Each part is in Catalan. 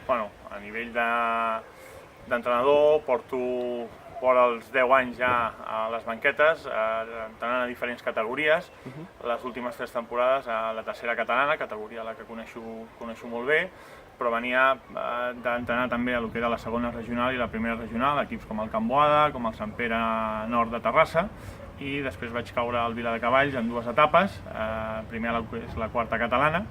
A nivell d'entrenador, porto vora els 10 anys ja a les banquetes, entrenant a diferents categories. Les últimes 3 temporades a la tercera catalana, categoria a la que coneixo molt bé, però venia d'entrenar també a lo que era la segona regional i la primera regional, equips com el Can Boada, com el Sant Pere Nord de Terrassa, i després vaig caure al Viladecavalls en 2 etapes, primer a la quarta catalana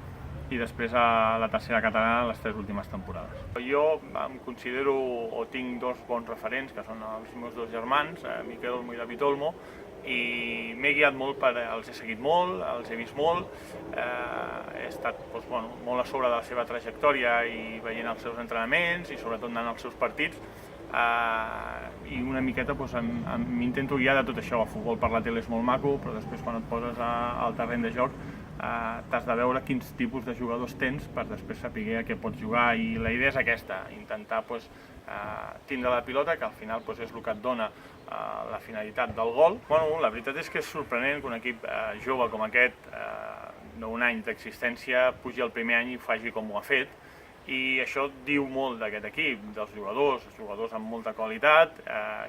i després a la tercera catalana les 3 últimes temporades. Jo em considero o tinc 2 bons referents, que són els meus 2 germans, Miquel Olmo i David Olmo, i m'he guiat molt els he seguit molt, els he vist molt, he estat molt a sobre de la seva trajectòria i veient els seus entrenaments i sobretot anant als seus partits, i una miqueta m'intento guiar de tot això. El futbol per la tele és molt maco, però després quan et poses al terreny de joc t'has de veure quins tipus de jugadors tens per després saber a què pots jugar, i la idea és aquesta, intentar tindre la pilota, que al final és el que et dona la finalitat del gol. La veritat és que és sorprenent que un equip jove com aquest, d'un any d'existència, pugi el primer any i faci com ho ha fet, i això diu molt d'aquest equip, dels jugadors amb molta qualitat,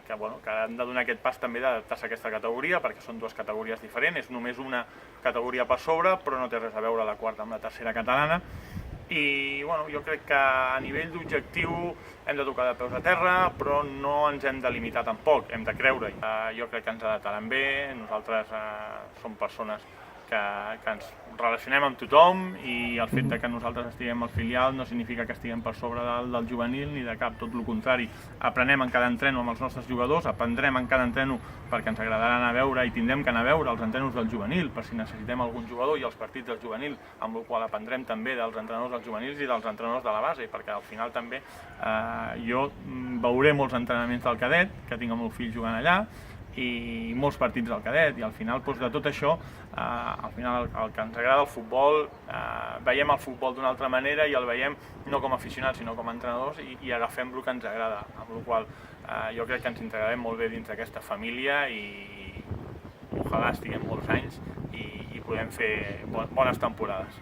que han de donar aquest pas també d'adaptar-se a aquesta categoria, perquè són 2 categories diferents, és només una categoria per sobre, però no té res a veure la quarta amb la tercera catalana. I jo crec que a nivell d'objectiu hem de tocar de peus a terra, però no ens hem de limitar tampoc, hem de creure-hi. Jo crec que ens adaptaran bé, nosaltres som persones que ens relacionem amb tothom, i el fet que nosaltres estiguem al filial no significa que estiguem per sobre del juvenil ni de cap, tot el contrari. Aprenem en cada entreno amb els nostres jugadors, aprendrem en cada entreno perquè ens agradarà anar a veure i tindrem que anar a veure els entrenos del juvenil per si necessitem algun jugador, i els partits del juvenil, amb el qual aprendrem també dels entrenadors dels juvenils i dels entrenadors de la base, perquè al final també jo veuré molts entrenaments del cadet, que tinc el meu fill jugant allà, i molts partits del cadet, i al final de tot això, al final el que ens agrada el futbol, veiem el futbol d'una altra manera i el veiem no com a aficionats sinó com a entrenadors, i agafem el que ens agrada, amb la qual jo crec que ens integrarem molt bé dins d'aquesta família, i ojalà estiguem molts anys i podem fer bones temporades.